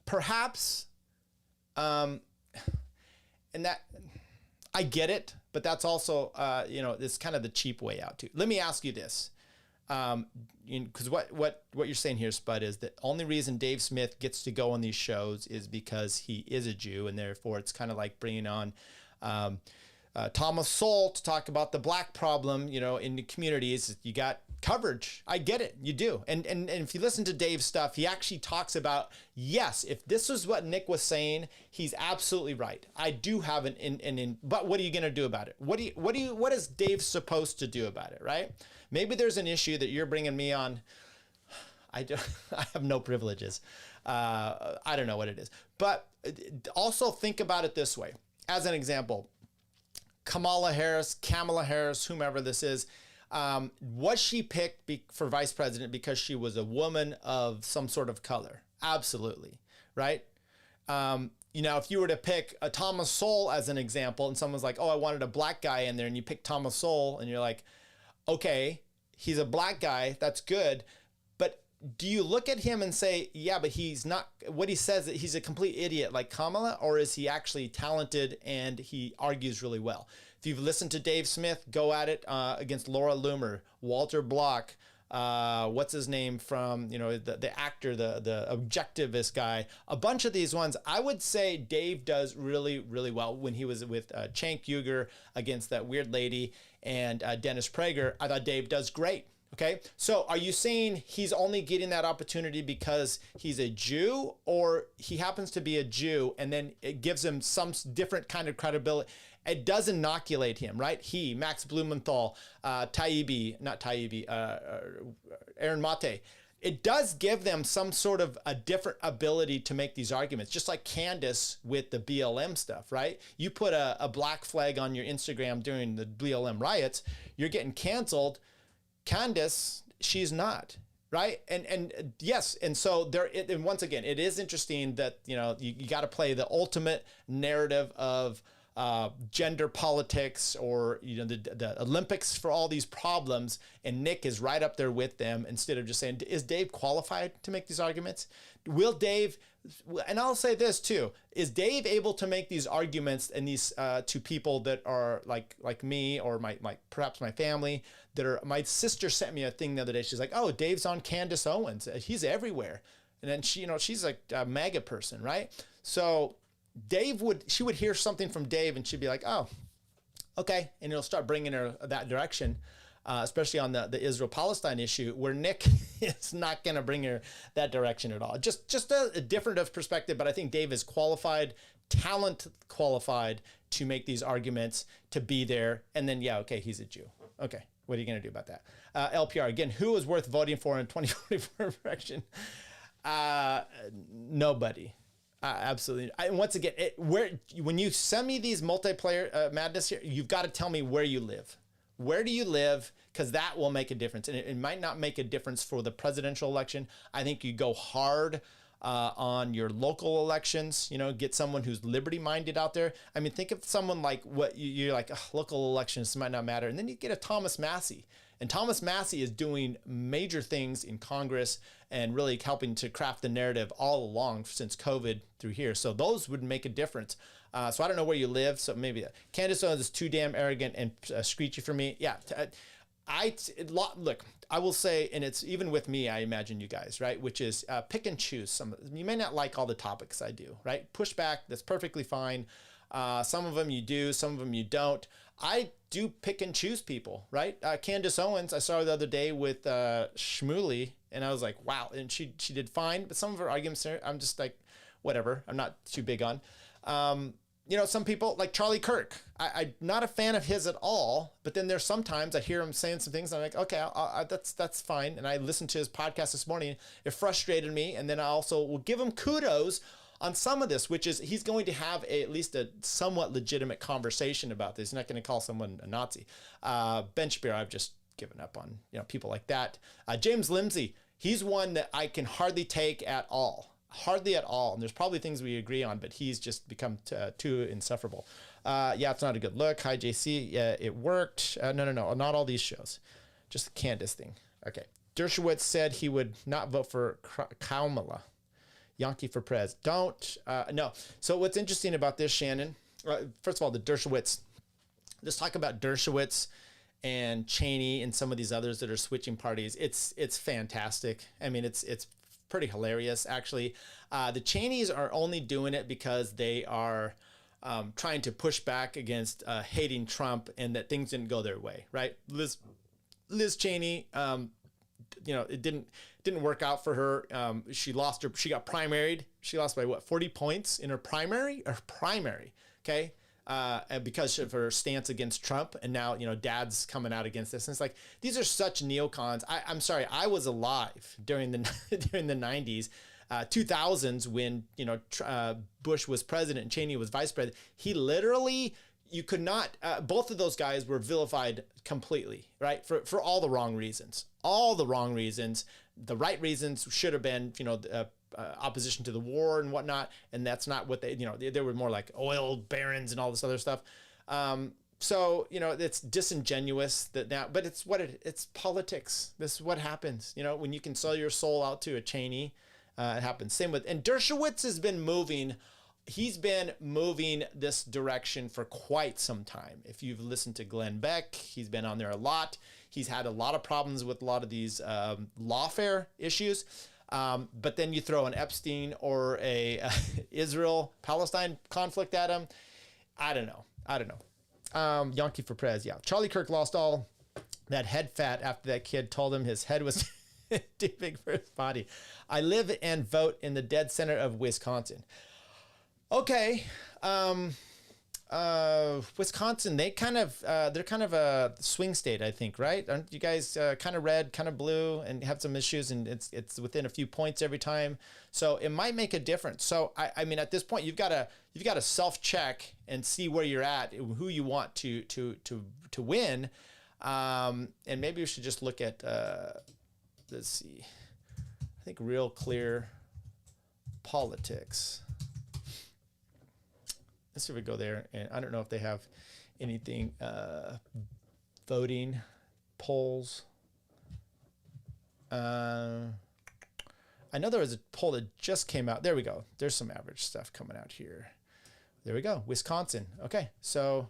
perhaps, and that, I get it, but that's also, it's kind of the cheap way out too. Let me ask you this. Because what you're saying here, Spud, is that only reason Dave Smith gets to go on these shows is because he is a Jew, and therefore it's kind of like bringing on Thomas Sowell to talk about the black problem, in the communities. You got coverage. I get it. You do. And if you listen to Dave's stuff, he actually talks about, yes, if this is what Nick was saying, he's absolutely right. I do have but what are you going to do about it? What is Dave supposed to do about it? Right? Maybe there's an issue that you're bringing me on. I have no privileges. I don't know what it is, but also think about it this way. As an example, Kamala Harris, whomever this is, was she picked for vice president because she was a woman of some sort of color? Absolutely. Right? If you were to pick a Thomas Sowell as an example, and someone's like, oh, I wanted a black guy in there, and you pick Thomas Sowell, and you're like, okay, he's a black guy, that's good. But do you look at him and say, yeah, but he's not, what he says, that he's a complete idiot like Kamala, or is he actually talented and he argues really well? If you've listened to Dave Smith, go at it against Laura Loomer, Walter Block, what's his name from, the actor, the objectivist guy, a bunch of these ones. I would say Dave does really, really well. When he was with Cenk Uygur against that weird lady and Dennis Prager, I thought Dave does great. Okay, so are you saying he's only getting that opportunity because he's a Jew, or he happens to be a Jew and then it gives him some different kind of credibility? It does inoculate him, right? He, Max Blumenthal, Aaron Mate. It does give them some sort of a different ability to make these arguments, just like Candace with the BLM stuff, right? You put a black flag on your Instagram during the BLM riots, you're getting canceled. Candace, she's not, right? And yes, and so and once again, it is interesting that you got to play the ultimate narrative of gender politics, or the Olympics for all these problems, and Nick is right up there with them, instead of just saying, is Dave qualified to make these arguments? Will Dave, and I'll say this too, is Dave able to make these arguments and these to people that are like me, or perhaps my family, my sister sent me a thing the other day. She's like, oh, Dave's on Candace Owens, he's everywhere. And then she's like a MAGA person, right? So she would hear something from Dave and she'd be like, oh, okay. And it'll start bringing her that direction, especially on the Israel-Palestine issue, where Nick is not going to bring her that direction at all. Just a different of perspective, but I think Dave is talent qualified to make these arguments, to be there. And then, yeah, okay, he's a Jew. Okay, what are you going to do about that? LPR, again, who is worth voting for in 2024 election? Nobody. Absolutely. And once again, when you send me these multiplayer madness here, you've got to tell me where you live. Where do you live? Because that will make a difference. And it might not make a difference for the presidential election. I think you go hard on your local elections, get someone who's liberty-minded out there. I mean, think of someone like you're like, local elections might not matter. And then you get a Thomas Massie. And Thomas Massie is doing major things in Congress and really helping to craft the narrative all along since COVID through here. So those would make a difference. So I don't know where you live. So maybe Candace Owens is too damn arrogant and screechy for me. Yeah. Look, I will say, and it's even with me, I imagine you guys, right? Which is pick and choose. You may not like all the topics I do, right? Pushback, that's perfectly fine. Some of them you do, some of them you don't. I do pick and choose people, right? Candace Owens, I saw her the other day with Shmuley, and I was like, wow. And she did fine, but some of her arguments, I'm just like, whatever. I'm not too big on. Some people like Charlie Kirk, I'm not a fan of his at all, but then there's sometimes I hear him saying some things and I'm like, okay, that's fine. And I listened to his podcast this morning. It frustrated me. And then I also will give him kudos on some of this, which is he's going to have at least a somewhat legitimate conversation about this. He's not going to call someone a Nazi. Ben Shapiro, I've just given up on, people like that. James Lindsay, he's one that I can hardly take at all. Hardly at all. And there's probably things we agree on, but he's just become too insufferable. Yeah, it's not a good look. Hi, JC. Yeah, it worked. No, not all these shows. Just the Candace thing. Okay. Dershowitz said he would not vote for Kamala. Yankee for Prez. Don't. No. So what's interesting about this, Shannon, first of all, the Dershowitz. Let's talk about Dershowitz and Cheney and some of these others that are switching parties. It's fantastic. I mean, it's pretty hilarious, actually. The Cheneys are only doing it because they are trying to push back against hating Trump and that things didn't go their way, right? Liz Cheney, it didn't work out for her. She got primaried. She lost by 40 points in her primary, okay? And because of her stance against Trump, and now Dad's coming out against this. And it's like, these are such neocons. I'm sorry, I was alive during the 90s, 2000s when Bush was president and Cheney was vice president. He literally, you could not. Both of those guys were vilified completely, right? For all the wrong reasons. All the wrong reasons. The right reasons should have been, opposition to the war and whatnot, and that's not what they were more like oil barons and all this other stuff. So it's disingenuous that now, but it's politics. This is what happens. When you can sell your soul out to a Cheney, it happens. Same with, and Dershowitz has been moving he's been moving this direction for quite some time. If you've listened to Glenn Beck, he's been on there a lot. He's had a lot of problems with a lot of these lawfare issues. But then you throw an Epstein or a Israel-Palestine conflict at him. I don't know. Yankee for Prez, yeah. Charlie Kirk lost all that head fat after that kid told him his head was too big for his body. I live and vote in the dead center of Wisconsin. Okay. Wisconsin, they're kind of a swing state, I think, right? Aren't you guys kind of red, kind of blue, and have some issues, and it's within a few points every time? So it might make a difference. So I mean, at this point, you've got to self-check and see where you're at, who you want to win, and maybe we should just look at let's see. I think Real Clear Politics. Let's see if we go there, and I don't know if they have anything voting polls. I know there was a poll that just came out. There we go. There's some average stuff coming out here. There we go. Wisconsin. Okay, so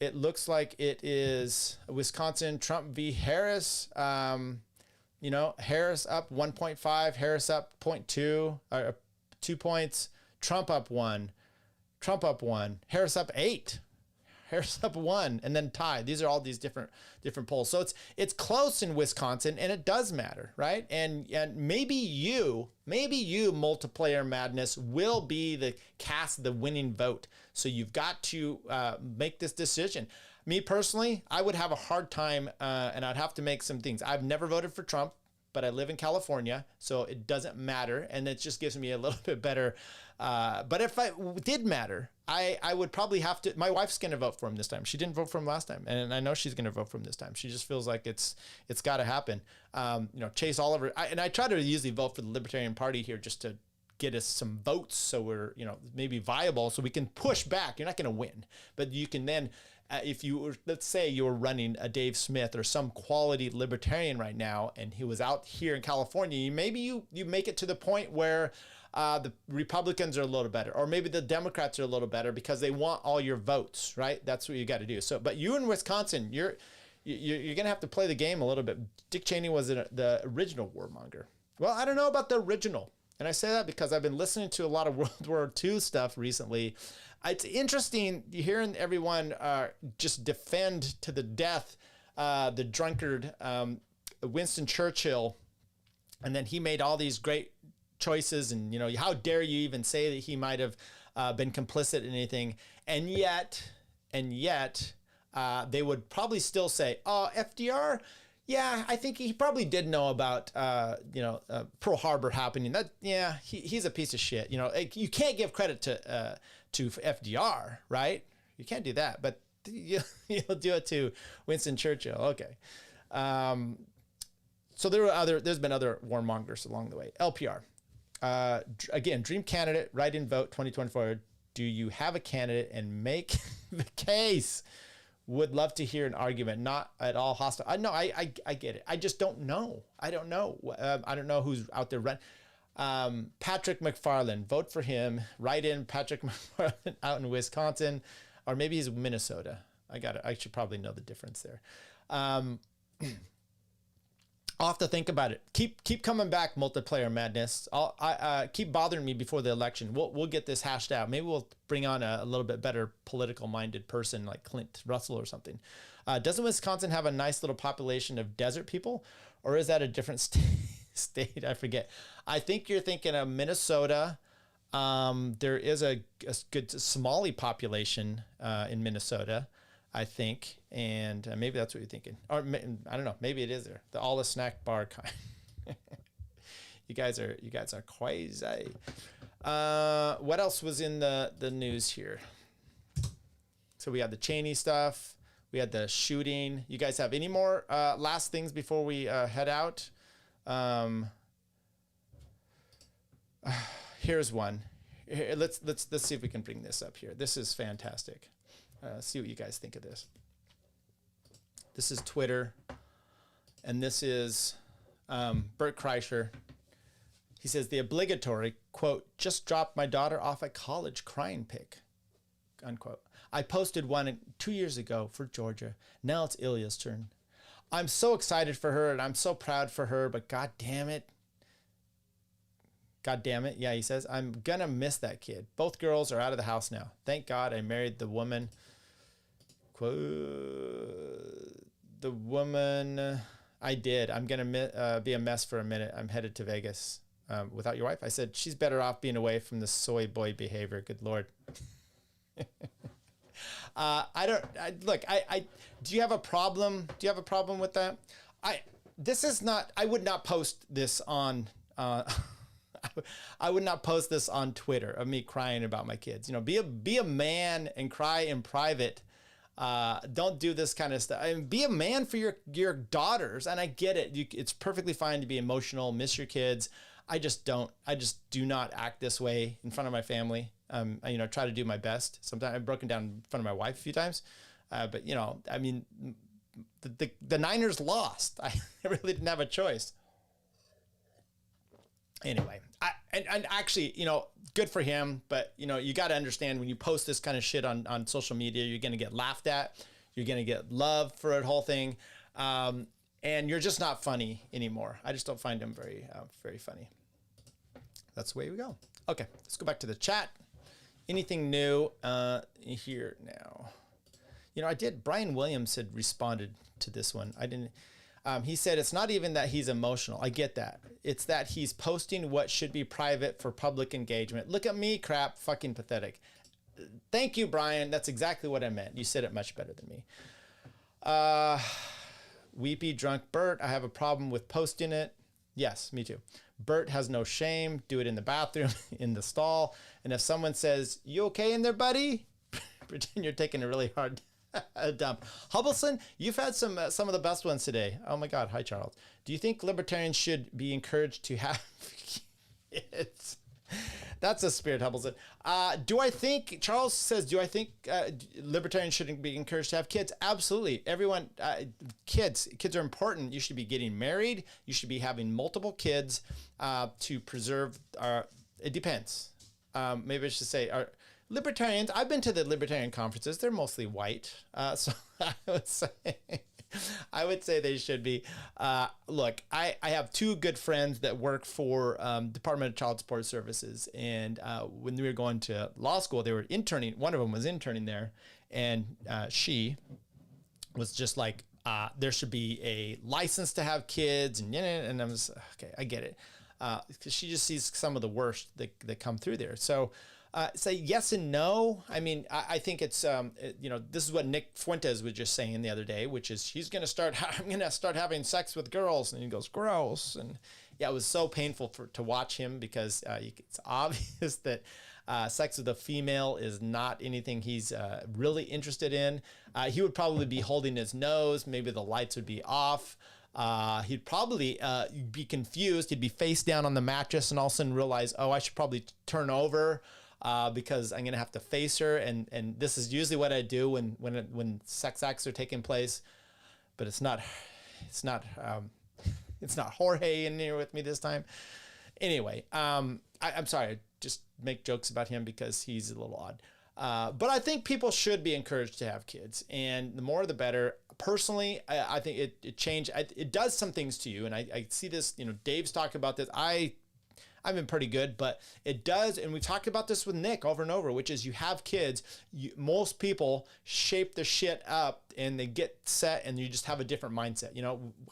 it looks like it is Wisconsin, Trump v. Harris. Harris up 1.5, Harris up 0.2, or 2 points. Trump up 1. Trump up 1, Harris up 8, Harris up 1, and then tie. These are all these different polls. So it's close in Wisconsin, and it does matter, right? And maybe you multiplayer madness will be the winning vote. So you've got to make this decision. Me personally, I would have a hard time, and I'd have to make some things. I've never voted for Trump, but I live in California, so it doesn't matter, and it just gives me a little bit better. But if it did matter, I would probably have to. My wife's going to vote for him this time. She didn't vote for him last time, and I know she's going to vote for him this time. She just feels like it's got to happen. Chase Oliver, I try to usually vote for the Libertarian Party here just to get us some votes, so we're maybe viable, so we can push back. You're not going to win, but you can then, if you were, let's say you were running a Dave Smith or some quality libertarian right now, and he was out here in California, maybe you make it to the point where the Republicans are a little better, or maybe the Democrats are a little better because they want all your votes, right? That's what you got to do. So, but you in Wisconsin, you're going to have to play the game a little bit. Dick Cheney was the original warmonger. Well, I don't know about the original. And I say that because I've been listening to a lot of World War II stuff recently. It's interesting hearing everyone just defend to the death the drunkard Winston Churchill. And then he made all these great choices. And, how dare you even say that he might have been complicit in anything. And yet, they would probably still say, oh, FDR, yeah, I think he probably did know about, Pearl Harbor happening. He's a piece of shit. You can't give credit to FDR, right? You can't do that, but you'll do it to Winston Churchill. Okay. So there's been other warmongers along the way. LPR, again, dream candidate, write-in vote 2024. Do you have a candidate and make the case? Would love to hear an argument, not at all hostile. I get it. I just don't know. I don't know. I don't know who's out there running. Patrick McFarland, vote for him. Write in Patrick McFarland out in Wisconsin, or maybe he's Minnesota. I should probably know the difference there. I'll have to think about it. Keep coming back, multiplayer madness. Keep bothering me before the election. We'll get this hashed out. Maybe we'll bring on a little bit better political-minded person like Clint Russell or something. Doesn't Wisconsin have a nice little population of desert people, or is that a different state? I forget. I think you're thinking of Minnesota. There is a good Somali population in Minnesota, I think, and maybe that's what you're thinking. Or I don't know. Maybe it is there. The Allah snack bar kind. You guys are crazy. What else was in the news here? So we had the Cheney stuff. We had the shooting. You guys have any more last things before we head out? Here's one. Here, let's see if we can bring this up here. This is fantastic. See what you guys think of this. This is Twitter, and this is Bert Kreischer. He says the obligatory, quote, just dropped my daughter off at college crying pic, unquote. I posted one 2 years ago for Georgia. Now it's Ilya's turn. I'm so excited for her and I'm so proud for her, but God damn it. God damn it. Yeah, he says, I'm gonna miss that kid. Both girls are out of the house now. Thank God I married the woman. Quote, the woman I did. I'm gonna be a mess for a minute. I'm headed to Vegas without your wife. I said, she's better off being away from the soy boy behavior. Good Lord. Do you have a problem? Do you have a problem with that? I would not post this on, I would not post this on Twitter of me crying about my kids. You know, be a man and cry in private. Don't do this kind of stuff. I mean, be a man for your daughters. And I get it. It's perfectly fine to be emotional, miss your kids. I just do not act this way in front of my family. I try to do my best. Sometimes I've broken down in front of my wife a few times. But I mean, the Niners lost. I really didn't have a choice. Anyway, and actually, good for him. But, you got to understand when you post this kind of shit on social media, you're going to get laughed at. You're going to get love for the whole thing. And you're just not funny anymore. I just don't find him very, very funny. That's the way we go. Okay, let's go back to the chat. Anything new here now? Brian Williams had responded to this one. I didn't. He said, it's not even that he's emotional. I get that. It's that he's posting what should be private for public engagement. Look at me, crap, fucking pathetic. Thank you, Brian. That's exactly what I meant. You said it much better than me. Weepy drunk Bert, I have a problem with posting it. Yes, me too. Bert has no shame. Do it in the bathroom, in the stall. And if someone says, you okay in there, buddy? Pretend you're taking a really hard dump. Hubbleson, you've had some of the best ones today. Oh my God. Hi, Charles. Do you think libertarians should be encouraged to have kids? That's a spirit, Hubbleson. Charles says, do I think libertarians shouldn't be encouraged to have kids? Absolutely. Everyone, kids are important. You should be getting married. You should be having multiple kids to preserve it depends. Maybe I should say libertarians. I've been to the libertarian conferences. They're mostly white. So I would say they should be. Look, I have two good friends that work for Department of Child Support Services. And when we were going to law school, they were interning. One of them was interning there. And she was just like, there should be a license to have kids. And I was, okay, I get it. Because she just sees some of the worst that come through there. So say yes and no. I mean, I think it's, this is what Nick Fuentes was just saying the other day, which is I'm going to start having sex with girls. And he goes, gross. And yeah, it was so painful to watch him because it's obvious that sex with a female is not anything he's really interested in. He would probably be holding his nose. Maybe the lights would be off. He'd probably be confused. He'd be face down on the mattress and all of a sudden realize, oh, I should probably turn over because I'm going to have to face her. And this is usually what I do when sex acts are taking place. But it's not Jorge in here with me this time. Anyway, I'm sorry. I just make jokes about him because he's a little odd. But I think people should be encouraged to have kids, and the more the better. Personally, I think it does some things to you, and I see this. Dave's talking about this. I've been pretty good, but it does, and we talked about this with Nick over and over, which is you have kids. Most people shape the shit up, and they get set, and you just have a different mindset.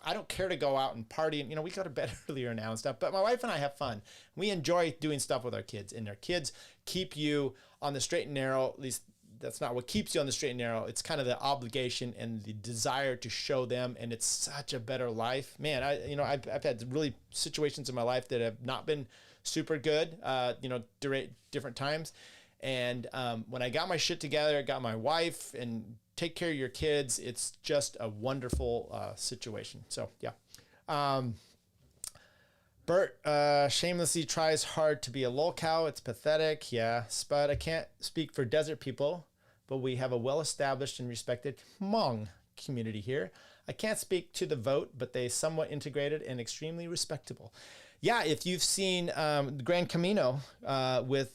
I don't care to go out and party, and we go to bed earlier now and stuff. But my wife and I have fun. We enjoy doing stuff with our kids, and our kids keep you on the straight and narrow. At least that's not what keeps you on the straight and narrow. It's kind of the obligation and the desire to show them, and it's such a better life. Man, I've had really situations in my life that have not been super good, during different times. And when I got my shit together, I got my wife, and take care of your kids, it's just a wonderful situation. So yeah. Bert shamelessly tries hard to be a lolcow. It's pathetic. Yeah, Spud, I can't speak for desert people, but we have a well-established and respected Hmong community here. I can't speak to the vote, but they somewhat integrated and extremely respectable. Yeah, if you've seen the Grand Camino with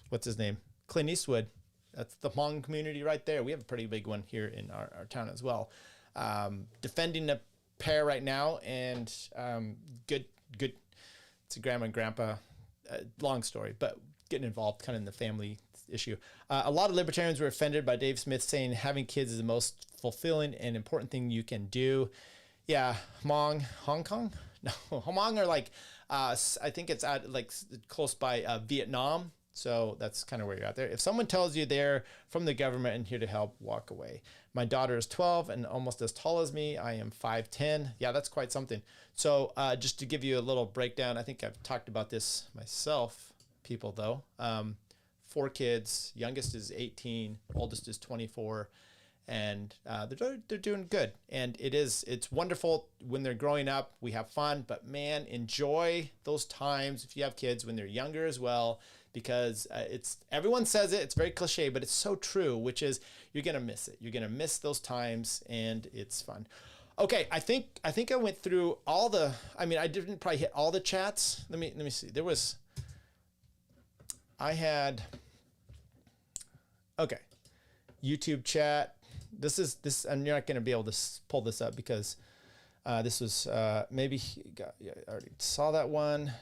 what's his name, Clint Eastwood, that's the Hmong community right there. We have a pretty big one here in our town as well. Defending a pair right now, and good. It's a grandma and grandpa. Long story, but getting involved kind of in the family issue. A lot of libertarians were offended by Dave Smith saying having kids is the most fulfilling and important thing you can do. Yeah, Hmong, Hong Kong? No, Hmong are like, I think it's at like close by Vietnam. So that's kind of where you're at there. If someone tells you they're from the government and here to help, walk away. My daughter is 12 and almost as tall as me. I am 5'10". Yeah, that's quite something. So just to give you a little breakdown, I think I've talked about this myself, people though. 4 kids, youngest is 18, oldest is 24. And they're doing good. And it's wonderful when they're growing up. We have fun, but man, enjoy those times if you have kids when they're younger as well, because everyone says it. It's very cliche, but it's so true, which is you're gonna miss it. You're gonna miss those times, and it's fun. Okay, I think I went through all the. I mean, I didn't probably hit all the chats. Let me see. I had. Okay, YouTube chat. This, and you're not going to be able to pull this up because this was maybe I already saw that one.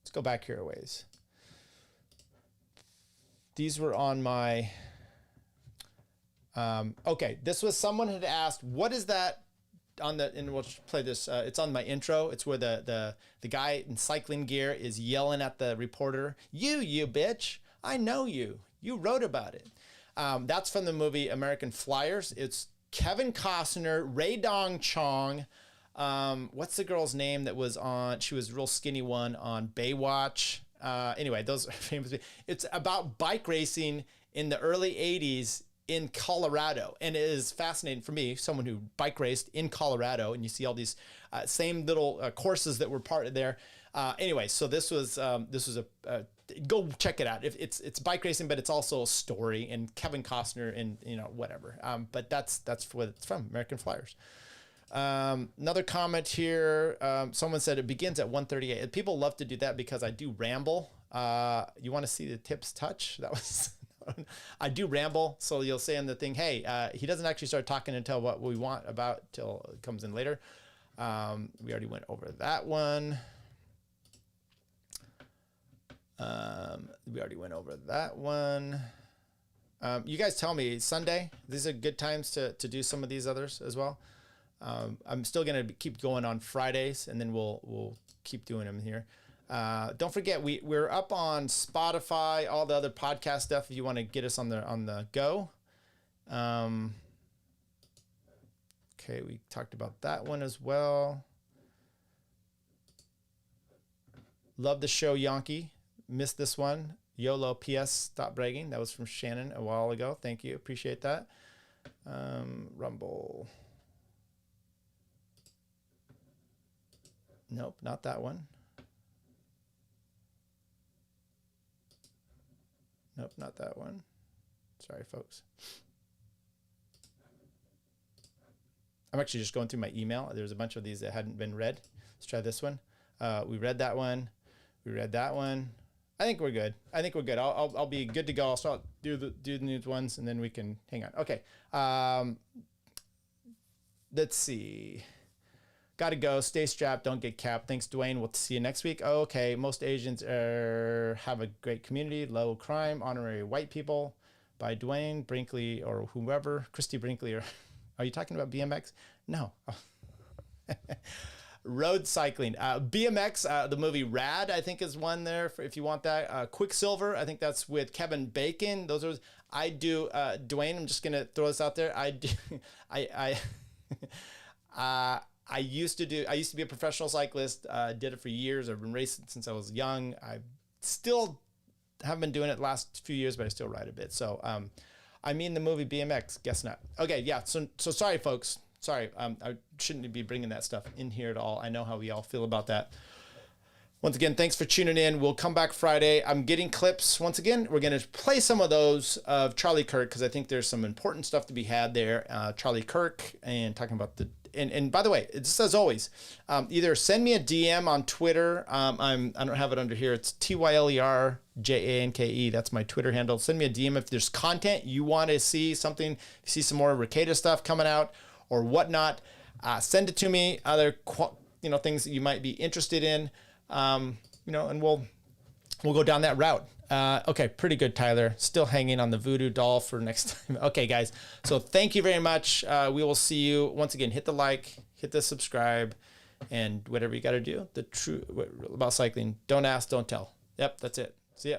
Let's go back here a ways. These were on my. Okay, this was someone had asked, what is that on the? And we'll play this. It's on my intro. It's where the guy in cycling gear is yelling at the reporter. You bitch! I know you. You wrote about it. That's from the movie American Flyers. It's Kevin Costner, Ray Dong Chong. What's the girl's name that was on? She was a real skinny one on Baywatch. Anyway, those are famous. It's about bike racing in the early 80s in Colorado. And it is fascinating for me, someone who bike raced in Colorado, and you see all these same little courses that were part of there. Anyway, so this was a go check it out. If it's bike racing, but it's also a story, and Kevin Costner and whatever. But that's what it's from, American Flyers. Another comment here. Someone said it begins at 1:38. People love to do that because I do ramble. You want to see the tips touch? That was. I do ramble, so you'll say in the thing, hey, he doesn't actually start talking until what we want about till it comes in later. We already went over that one. You guys tell me, Sunday, these are good times to do some of these others as well. I'm still going to keep going on Fridays, and then we'll keep doing them here. Don't forget, we're up on Spotify, all the other podcast stuff if you want to get us on the go. Okay, we talked about that one as well. Love the show, Yonky. Missed this one. YOLO PS, stop bragging. That was from Shannon a while ago. Thank you. Appreciate that. Rumble. Nope, not that one. Nope, not that one. Sorry, folks. I'm actually just going through my email. There's a bunch of these that hadn't been read. Let's try this one. We read that one. We read that one. I think we're good. I'll be good to go. I'll start do the new ones, and then we can hang on. Okay. Let's see. Gotta go. Stay strapped. Don't get capped. Thanks, Dwayne. We'll see you next week. Oh, okay. Most Asians have a great community. Low crime. Honorary white people. By Dwayne Brinkley or whoever. Christy Brinkley. Are you talking about BMX? No. Road cycling. BMX, the movie Rad, I think is one there if you want that. Quicksilver, I think that's with Kevin Bacon. Those are, I do, Dwayne, I'm just going to throw this out there. I used to be a professional cyclist. Did it for years. I've been racing since I was young. I still haven't been doing it the last few years, but I still ride a bit. So, I mean the movie BMX, guess not. Okay, yeah, so sorry, folks. Sorry, I shouldn't be bringing that stuff in here at all. I know how we all feel about that. Once again, thanks for tuning in. We'll come back Friday. I'm getting clips. Once again, we're going to play some of those of Charlie Kirk because I think there's some important stuff to be had there. Charlie Kirk and talking about the and by the way, just as always, either send me a DM on Twitter. I don't have it under here. It's TYLERJANKE. That's my Twitter handle. Send me a DM if there's content you want to see, something, see some more Rekieta stuff coming out or whatnot. Send it to me. Other things that you might be interested in. And we'll go down that route. Okay, pretty good, Tyler. Still hanging on the voodoo doll for next time. Okay, guys. So thank you very much. We will see you. Once again, hit the like, hit the subscribe, and whatever you got to do. The true about cycling. Don't ask, don't tell. Yep, that's it. See ya.